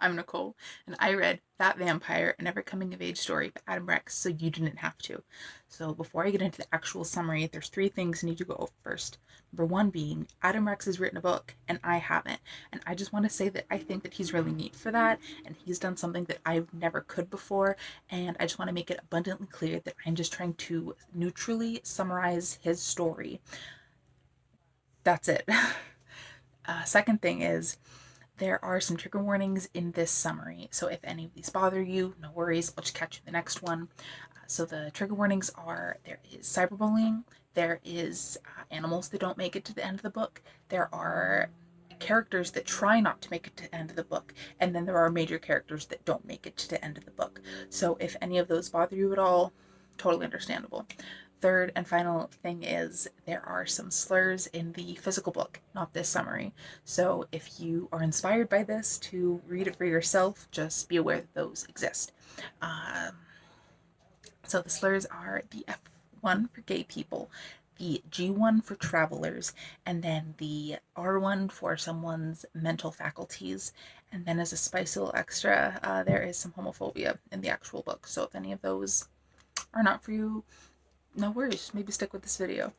I'm Nicole, and I read That Vampire, an Ever Coming of Age Story by Adam Rex, so you didn't have to. So before I get into the actual summary, there's 3 things I need to go over first. Number 1 being, Adam Rex has written a book, and I haven't. And I just want to say that I think that he's really neat for that, and he's done something that I never could before, and I just want to make it abundantly clear that I'm just trying to neutrally summarize his story. That's it. Second thing is, there are some trigger warnings in this summary, so if any of these bother you, no worries, I'll just catch you in the next one. So the trigger warnings are, there is cyberbullying, there is animals that don't make it to the end of the book, there are characters that try not to make it to the end of the book, and then there are major characters that don't make it to the end of the book. So if any of those bother you at all, totally understandable. Third and final thing is, there are some slurs in the physical book, not this summary. So if you are inspired by this to read it for yourself, just be aware that those exist. So the slurs are the F1 for gay people, the G1 for travelers, and then the R1 for someone's mental faculties. And then as a spicy little extra, there is some homophobia in the actual book. So if any of those are not for you, no worries, maybe stick with this video.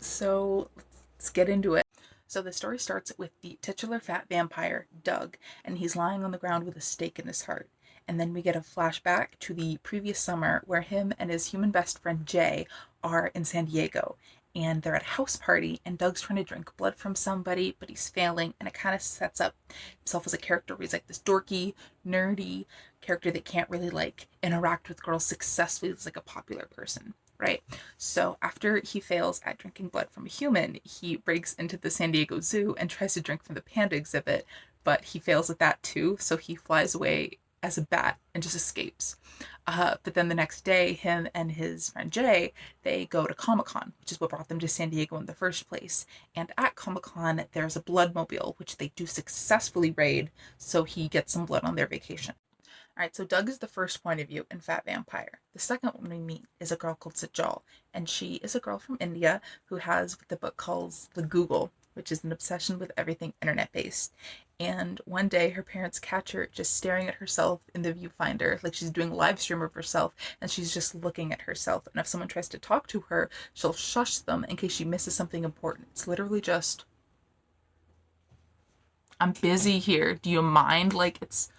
So let's get into it. So the story starts with the titular fat vampire, Doug, and he's lying on the ground with a stake in his heart. And then we get a flashback to the previous summer where him and his human best friend Jay are in San Diego. And they're at a house party, and Doug's trying to drink blood from somebody, but he's failing, and it kind of sets up himself as a character where he's like this dorky, nerdy character that can't really like interact with girls successfully as like a popular person. Right? So after he fails at drinking blood from a human, he breaks into the San Diego Zoo and tries to drink from the panda exhibit, but he fails at that too, so he flies away as a bat and just escapes. But then the next day, him and his friend Jay, they go to Comic-Con, which is what brought them to San Diego in the first place. And at Comic-Con, there's a bloodmobile, which they do successfully raid, so he gets some blood on their vacation. All right, so Doug is the first point of view in Fat Vampire. The second one we meet is a girl called Sajal, and she is a girl from India who has what the book calls the Google, which is an obsession with everything internet-based. And one day her parents catch her just staring at herself in the viewfinder, like she's doing a live stream of herself, and she's just looking at herself. And if someone tries to talk to her, she'll shush them in case she misses something important. It's literally just, I'm busy here. Do you mind? Like, it's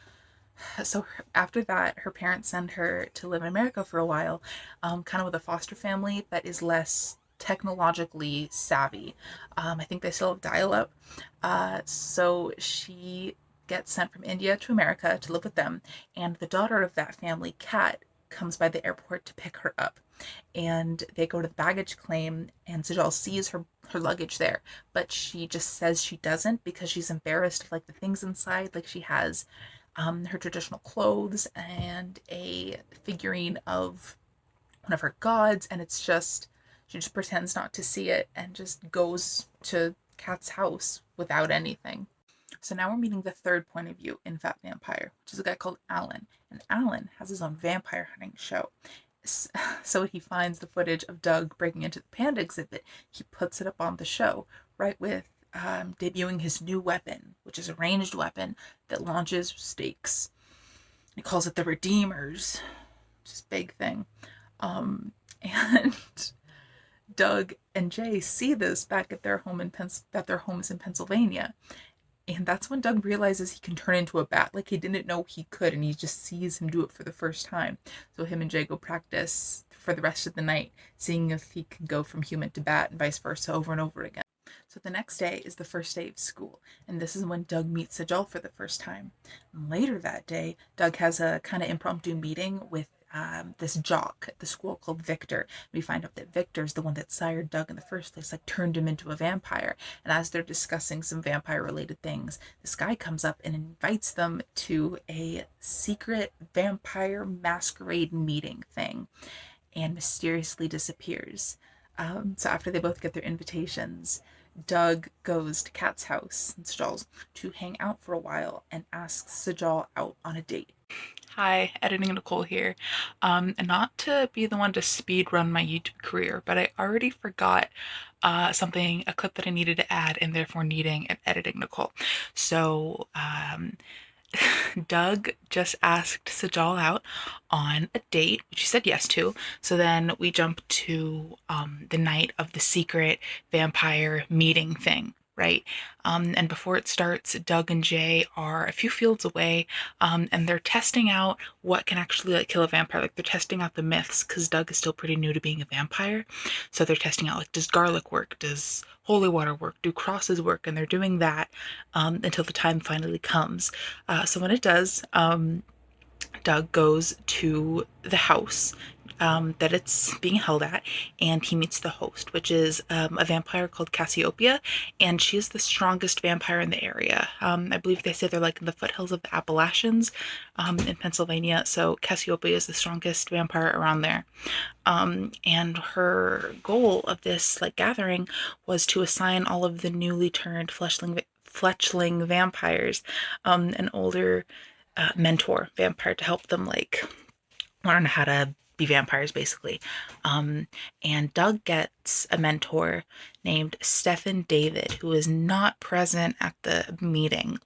so after that, her parents send her to live in America for a while, kind of with a foster family that is less technologically savvy. I think they still have dial-up. So she gets sent from India to America to live with them, and the daughter of that family, Kat, comes by the airport to pick her up. And they go to the baggage claim, and Sajal sees her luggage there, but she just says she doesn't because she's embarrassed of like the things inside. Like she has her traditional clothes and a figurine of one of her gods, and it's just, she just pretends not to see it and just goes to Kat's house without anything. So now we're meeting the third point of view in Fat Vampire, which is a guy called Alan, and Alan has his own vampire hunting show. So he finds the footage of Doug breaking into the panda exhibit, he puts it up on the show, right with debuting his new weapon, which is a ranged weapon that launches stakes. He calls it the Redeemers, which is a big thing. And Doug and Jay see this back at their home at their homes in Pennsylvania. And that's when Doug realizes he can turn into a bat. Like, he didn't know he could, and he just sees him do it for the first time. So him and Jay go practice for the rest of the night, seeing if he can go from human to bat and vice versa over and over again. So the next day is the first day of school, and this is when Doug meets Sajal for the first time. And later that day, Doug has a kind of impromptu meeting with this jock at the school called Victor. We find out that Victor's the one that sired Doug in the first place, like turned him into a vampire. And as they're discussing some vampire-related things, this guy comes up and invites them to a secret vampire masquerade meeting thing, and mysteriously disappears. So after they both get their invitations, Doug goes to Kat's house and Sajal's to hang out for a while and asks Sajal out on a date. Hi, Editing Nicole here. And not to be the one to speed run my YouTube career, but I already forgot a clip that I needed to add, and therefore needing an Editing Nicole. So Doug just asked Sajal out on a date, which he said yes to. So then we jump to the night of the secret vampire meeting thing, right? And before it starts, Doug and Jay are a few fields away, and they're testing out what can actually like kill a vampire. Like they're testing out the myths because Doug is still pretty new to being a vampire. So they're testing out like, does garlic work? Does holy water work? Do crosses work? And they're doing that until the time finally comes. So when it does, Doug goes to the house that it's being held at, and he meets the host, which is a vampire called Cassiopeia, and she is the strongest vampire in the area. I believe they say they're like in the foothills of the Appalachians in Pennsylvania, so Cassiopeia is the strongest vampire around there. And her goal of this like gathering was to assign all of the newly turned fletchling vampires an older mentor vampire to help them like learn how to be vampires basically. And Doug gets a mentor named Stephen David, who is not present at the meeting.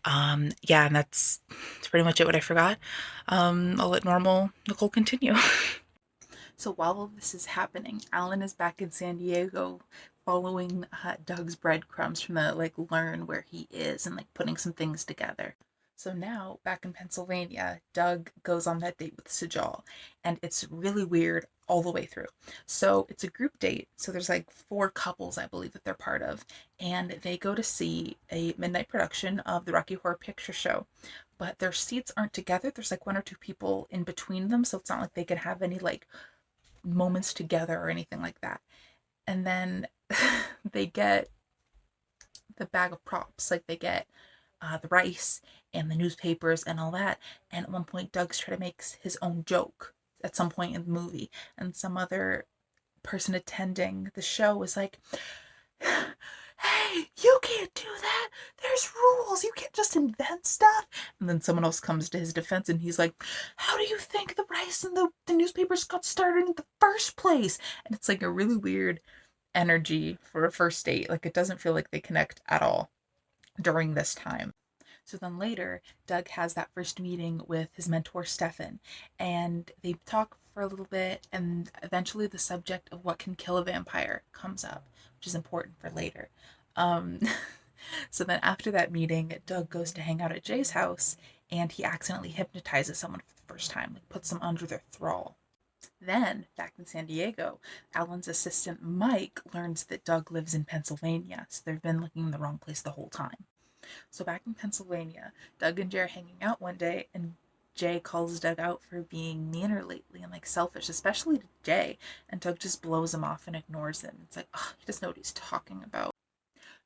Yeah, and that's pretty much it what I forgot. I'll let normal Nicole continue. So while all this is happening, Alan is back in San Diego following Doug's breadcrumbs from the like learn where he is and like putting some things together. So now back in Pennsylvania, Doug goes on that date with Sajal, and it's really weird all the way through. So it's a group date. So there's like four couples, I believe, that they're part of, and they go to see a midnight production of the Rocky Horror Picture Show. But their seats aren't together. There's like one or two people in between them, so it's not like they can have any like moments together or anything like that. And then they get the bag of props, like they get the rice and the newspapers and all that. And at one point, Doug's trying to make his own joke at some point in the movie, and some other person attending the show was like, "Hey, you can't do that. There's rules. You can't just invent stuff." And then someone else comes to his defense and he's like, "How do you think the rice and the newspapers got started in the first place?" And it's like a really weird energy for a first date. Like it doesn't feel like they connect at all during this time. So then later, Doug has that first meeting with his mentor, Stefan, and they talk for a little bit, and eventually the subject of what can kill a vampire comes up, which is important for later. Um, so then after that meeting, Doug goes to hang out at Jay's house, and he accidentally hypnotizes someone for the first time, like puts them under their thrall. Then, back in San Diego, Alan's assistant Mike learns that Doug lives in Pennsylvania, so they've been looking in the wrong place the whole time. So back in Pennsylvania, Doug and Jay are hanging out one day, and Jay calls Doug out for being meaner lately and like selfish, especially to Jay. And Doug just blows him off and ignores him. It's like, oh, he doesn't know what he's talking about.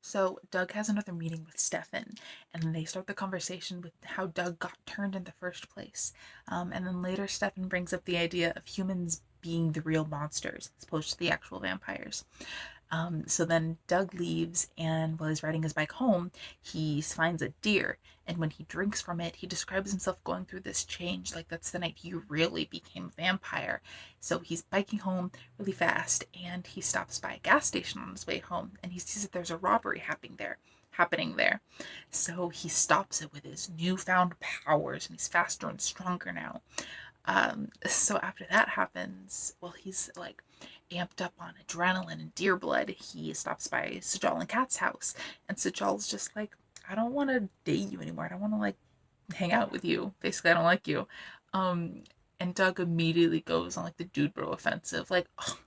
So Doug has another meeting with Stefan, and they start the conversation with how Doug got turned in the first place. And then later, Stefan brings up the idea of humans being the real monsters as opposed to the actual vampires. So then Doug leaves, and while he's riding his bike home, he finds a deer. And when he drinks from it, he describes himself going through this change. Like that's the night he really became a vampire. So he's biking home really fast, and he stops by a gas station on his way home, and he sees that there's a robbery happening there. So he stops it with his newfound powers, and he's faster and stronger now. So after that happens, well, he's like amped up on adrenaline and deer blood. He stops by Sajal and Kat's house, and Sajal's just like, "I don't want to date you anymore. I don't want to like hang out with you. Basically, I don't like you." And Doug immediately goes on like the dude bro offensive, like, "Oh,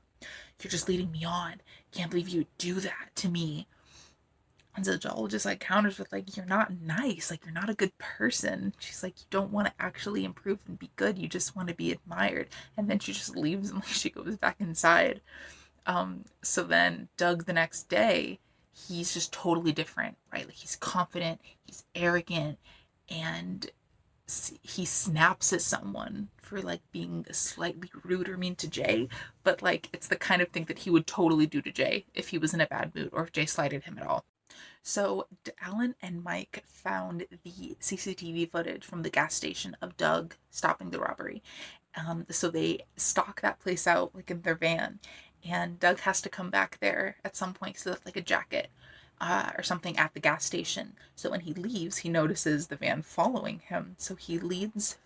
you're just leading me on. Can't believe you would do that to me." And so Joel just like counters with like, "You're not nice, like you're not a good person." She's like, "You don't want to actually improve and be good, you just want to be admired." And then she just leaves and like she goes back inside. So then Doug the next day, he's just totally different, right? Like he's confident, he's arrogant, and he snaps at someone for like being slightly rude or mean to Jay, but like it's the kind of thing that he would totally do to Jay if he was in a bad mood or if Jay slighted him at all. So Alan and Mike found the CCTV footage from the gas station of Doug stopping the robbery. So they stalk that place out like in their van, and Doug has to come back there at some point to lift like a jacket. or something at the gas station. So when he leaves, he notices the van following him. So he leads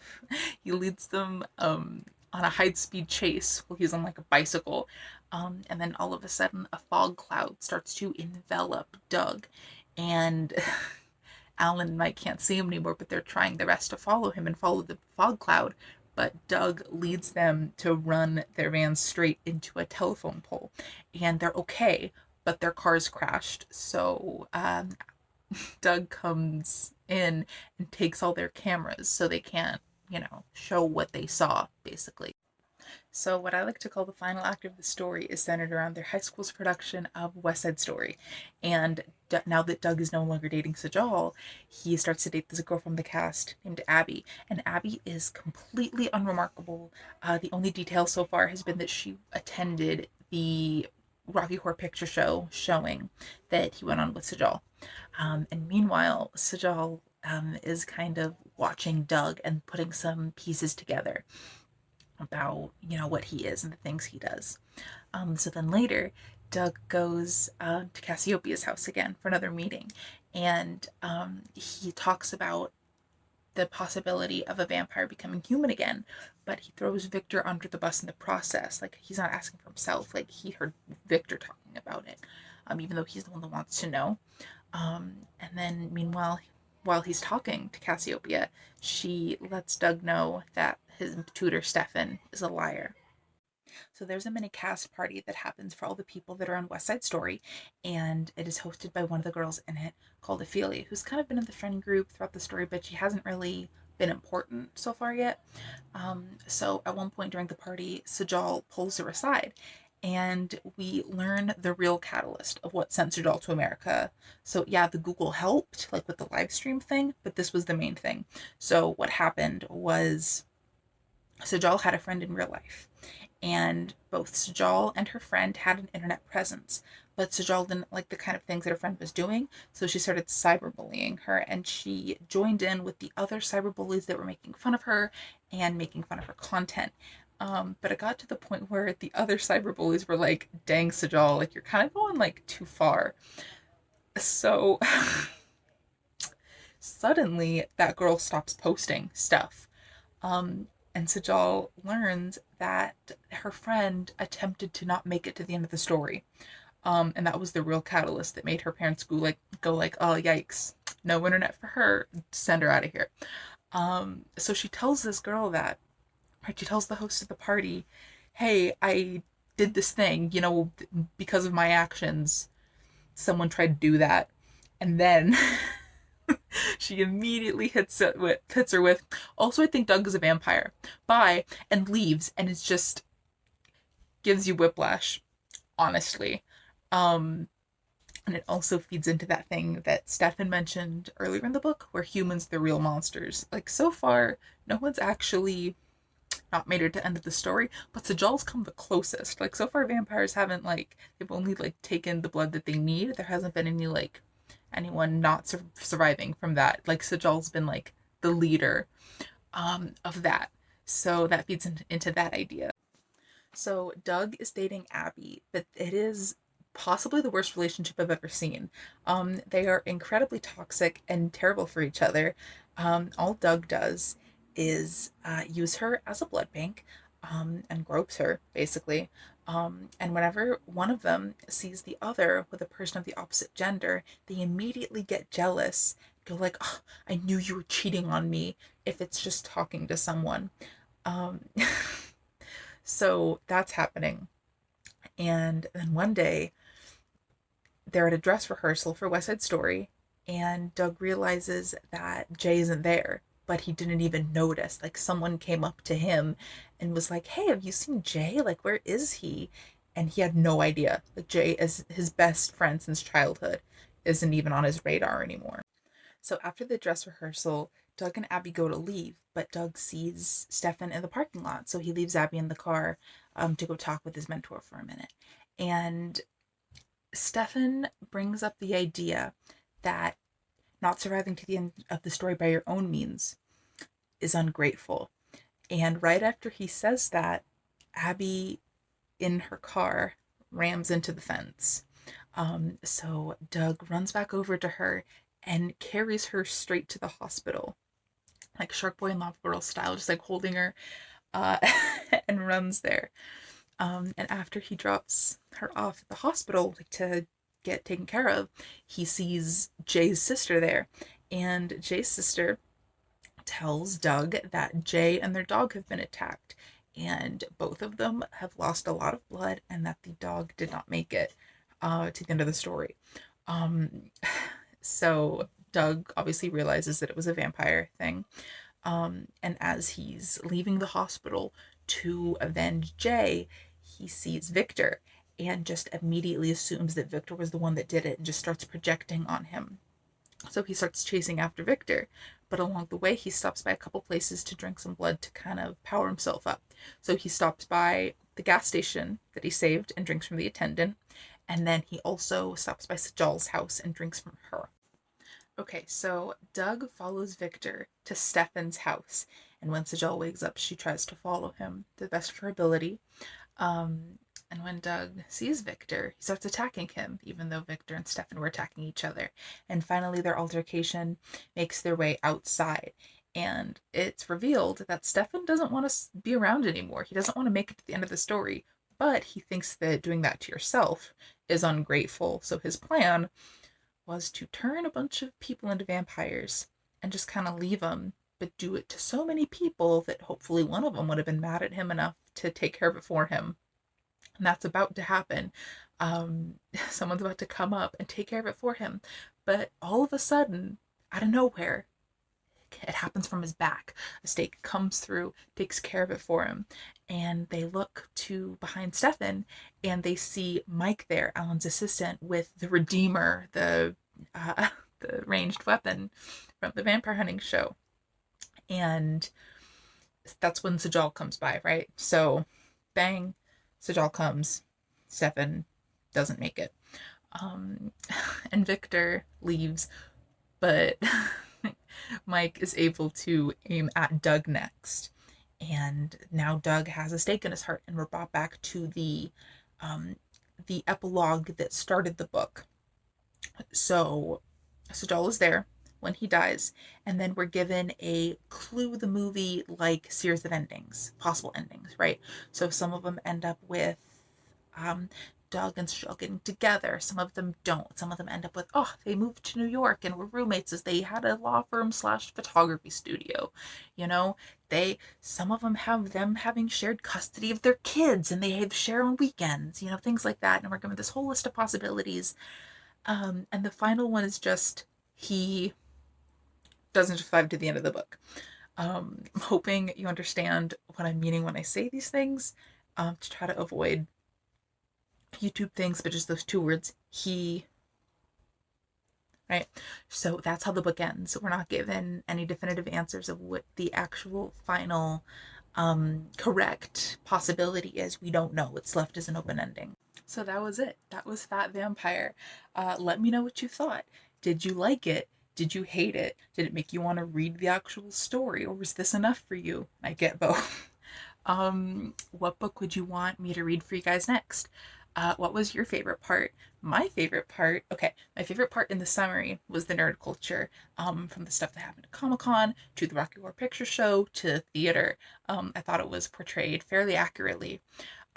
them on a high-speed chase while he's on like a bicycle. And then all of a sudden, a fog cloud starts to envelop Doug, and Alan and Mike can't see him anymore, but they're trying the rest to follow him and follow the fog cloud. But Doug leads them to run their van straight into a telephone pole, and they're okay, but their cars crashed. So Doug comes in and takes all their cameras so they can't, show what they saw, basically. So, what I like to call the final act of the story is centered around their high school's production of West Side Story. And now that Doug is no longer dating Sajal, he starts to date this girl from the cast named Abby. And Abby is completely unremarkable. The only detail so far has been that she attended the Rocky Horror Picture Show showing that he went on with Sajal. And meanwhile, Sajal is kind of watching Doug and putting some pieces together about what he is and the things he does. So then later, Doug goes to Cassiopeia's house again for another meeting, and he talks about the possibility of a vampire becoming human again, but he throws Victor under the bus in the process. Like, he's not asking for himself. Like, he heard Victor talking about it, even though he's the one that wants to know. And then meanwhile, while he's talking to Cassiopeia, she lets Doug know that his tutor Stefan is a liar. So there's a mini cast party that happens for all the people that are on West Side Story, and it is hosted by one of the girls in it called Ophelia, who's kind of been in the friend group throughout the story, but she hasn't really been important so far yet. So at one point during the party, Sajal pulls her aside, and we learn the real catalyst of what sent Sajal to America. So yeah, the Google helped, like with the live stream thing, but this was the main thing. So what happened was Sajal had a friend in real life, and both Sajal and her friend had an internet presence, but Sajal didn't like the kind of things that her friend was doing, so she started cyberbullying her, and she joined in with the other cyberbullies that were making fun of her and making fun of her content. But it got to the point where the other cyberbullies were like, dang, Sajal, like, you're kind of going like too far. So suddenly that girl stops posting stuff. And Sajal learns that her friend attempted to not make it to the end of the story. And that was the real catalyst that made her parents go like, oh yikes, no internet for her, send her out of here. So she tells this girl that, right? She tells the host of the party, hey, I did this thing, because of my actions, someone tried to do that. And then she immediately hits her with, also, I think Doug is a vampire. Bye, and leaves, and it's just gives you whiplash, honestly. And it also feeds into that thing that Stefan mentioned earlier in the book, where humans are the real monsters. Like, so far, no one's actually not made it to end of the story, but Sajal's come the closest. Like, so far, vampires haven't, they've only, taken the blood that they need. There hasn't been any, anyone not surviving from that. Like, Sajal's been, the leader of that. So that feeds into that idea. So Doug is dating Abby, but it is possibly the worst relationship I've ever seen. They are incredibly toxic and terrible for each other. All Doug does is use her as a blood bank, and gropes her, basically. And whenever one of them sees the other with a person of the opposite gender, they immediately get jealous, go like, oh, I knew you were cheating on me, if it's just talking to someone. Um, so that's happening. And then one day, they're at a dress rehearsal for West Side Story, and Doug realizes that Jay isn't there, but he didn't even notice. Like, someone came up to him and was like, hey, have you seen Jay? Like, where is he? And he had no idea. Like, Jay is his best friend since childhood, isn't even on his radar anymore. So after the dress rehearsal, Doug and Abby go to leave, but Doug sees Stefan in the parking lot, so he leaves Abby in the car to go talk with his mentor for a minute. And Stefan brings up the idea that not surviving to the end of the story by your own means is ungrateful. And right after he says that, Abby, in her car, rams into the fence. So Doug runs back over to her and carries her straight to the hospital, like Shark Boy and Lava Girl style, just like holding her, uh, and runs there. And after he drops her off at the hospital, like, to get taken care of, he sees Jay's sister there. And Jay's sister tells Doug that Jay and their dog have been attacked, and both of them have lost a lot of blood, and that the dog did not make it to the end of the story. Um, so Doug obviously realizes that it was a vampire thing. And as he's leaving the hospital to avenge Jay, he sees Victor and just immediately assumes that Victor was the one that did it and just starts projecting on him. So he starts chasing after Victor, but along the way, he stops by a couple places to drink some blood to kind of power himself up. So he stops by the gas station that he saved and drinks from the attendant, and then he also stops by Sajal's house and drinks from her. Okay, so Doug follows Victor to Stefan's house, and when Sajal wakes up, she tries to follow him to the best of her ability. And when Doug sees Victor, he starts attacking him, even though Victor and Stefan were attacking each other. And finally, their altercation makes their way outside. And it's revealed that Stefan doesn't want to be around anymore. He doesn't want to make it to the end of the story, but he thinks that doing that to yourself is ungrateful. So his plan was to turn a bunch of people into vampires and just kind of leave them, but do it to so many people that hopefully one of them would have been mad at him enough to take care of it for him. And that's about to happen. Someone's about to come up and take care of it for him. But all of a sudden, out of nowhere, it happens from his back. A stake comes through, takes care of it for him. And they look to behind Stefan and they see Mike there, Alan's assistant, with the Redeemer, uh, the ranged weapon from the vampire hunting show. And that's when Sajal comes by, right? So, bang, Sajal comes. Stefan doesn't make it. Um, and Victor leaves, but Mike is able to aim at Doug next. And now Doug has a stake in his heart, and we're brought back to the epilogue that started the book. So Sajal is there when he dies, and then we're given a Clue the movie like series of endings, possible endings, right? So some of them end up with um, Doug and Sajal getting together. Some of them don't. Some of them end up with, oh, they moved to New York and were roommates as they had a law firm slash photography studio. You know, some of them have them having shared custody of their kids and they have share on weekends, things like that. And we're given this whole list of possibilities. And the final one is just he doesn't survive to the end of the book. I'm hoping you understand what I'm meaning when I say these things, to try to avoid YouTube things, but just those two words, he. Right? So that's how the book ends. We're not given any definitive answers of what the actual final correct possibility is. We don't know. It's left as an open ending. So that was it. That was Fat Vampire. Let me know what you thought. Did you like it? Did you hate it? Did it make you want to read the actual story, or was this enough for you? I get both. What book would you want me to read for you guys next? What was your favorite part? My favorite part in the summary was the nerd culture, from the stuff that happened at Comic-Con to the Rocky Horror Picture Show to theater. I thought it was portrayed fairly accurately.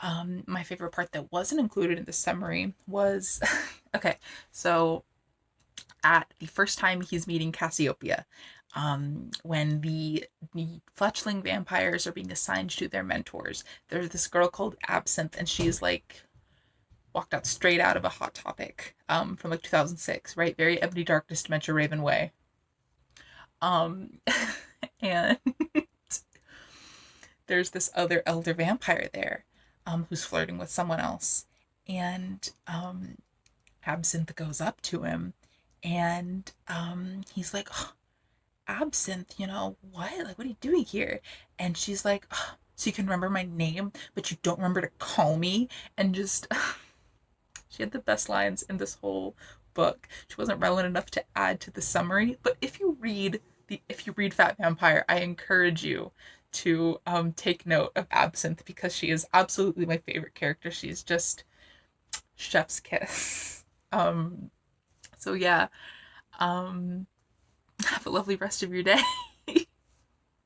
My favorite part that wasn't included in the summary was okay, so at the first time he's meeting Cassiopeia, when the fletchling vampires are being assigned to their mentors, there's this girl called Absinthe, and she's like walked out straight out of a Hot Topic, from like 2006, right? Very Ebony Darkness Dementia Raven way. Um, and there's this other elder vampire there, who's flirting with someone else. And Absinthe goes up to him and he's like, oh, Absinthe, what? Like, what are you doing here? And she's like, oh, so you can remember my name, but you don't remember to call me? And just, she had the best lines in this whole book. She wasn't relevant enough to add to the summary, but if you read Fat Vampire, I encourage you to take note of Absinthe, because she is absolutely my favorite character. She's just chef's kiss. So yeah, um, have a lovely rest of your day.